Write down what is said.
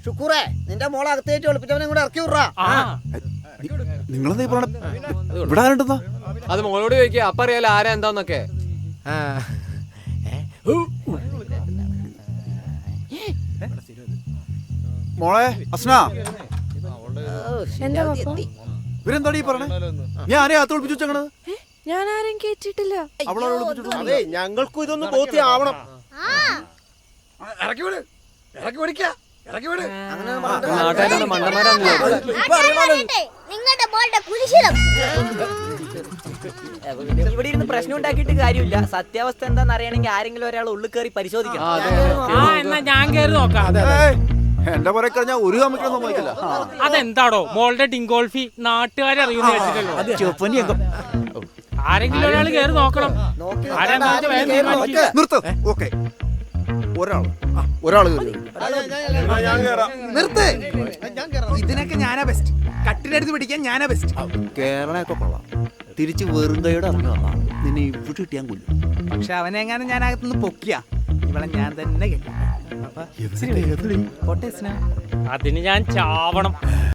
ഷുക്കൂറേ നിന്റെ മോളെ അകത്തേറ്റ് ഒളിപ്പിച്ചവനെ കൂടെ ഇറക്കി വിടാ. നിങ്ങളെന്താ ഈ പറയണേ? ഇവിടെ ആരുണ്ടെന്നാ? അത് മോളോട് ചോദിക്കുക, അപ്പ അറിയാലോ ആരാ എന്താന്നൊക്കെ. മോളെ അസ്ന, ഇവരെന്താടി ഈ പറഞ്ഞേ? ഞാൻ ആരെയും അകത്ത് ഒളിപ്പിച്ചു വെച്ചേക്കണത്? ഞാൻ ആരും കേട്ടിട്ടില്ല. അതെ ഞങ്ങൾക്കും ഇതൊന്ന് ബോധ്യമാവണം. നാട്ടുകാരുടെ മണ്ടന്മാരാണല്ലോ. ഇവിടെ ഇരുന്ന് പ്രശ്നം ഉണ്ടാക്കിയിട്ട് കാര്യമില്ല. സത്യാവസ്ഥ എന്താണെന്ന് അറിയണമെങ്കിൽ ആരെങ്കിലും ഒരാൾ ഉള്ളിൽ കയറി പരിശോധിക്കണം. എന്നാ ഞാൻ കയറി നോക്കാം. എന്റെ പുറകെ കഴിഞ്ഞാൽ ഒരു കാമിക്കണം സമ്മതിക്കില്ല. അതെന്താടോ മോളുടെ ഡിങ്കോൾഫി നാട്ടുകാരെ അറിയുന്ന കേട്ടിട്ടല്ലോ. ആരെങ്കിലും ഒരാൾ കയറി നോക്കണം. നിർത്ത്. ഓക്കെ, ഒരാള് നിർത്ത്. ഇതിനൊക്കെ ഞാനാ ബെസ്റ്റ്. കട്ടിലെടുത്ത് പിടിക്കാൻ ഞാനാ ബെസ്റ്റ്. കേരളയൊക്കെ കൊള്ളാം. തിരിച്ച് വെറും കൈയോടെ ഇറങ്ങി വന്നാ നിന്നെ ഇവിടെ കിട്ടിയാൻ കൊല്ലും. പക്ഷെ അവനെങ്ങാനും ഞാൻ അകത്തുനിന്ന് പൊക്കിയ ഇവളെ ഞാൻ തന്നെ കേട്ടു. അതിന് ഞാൻ ചാവണം.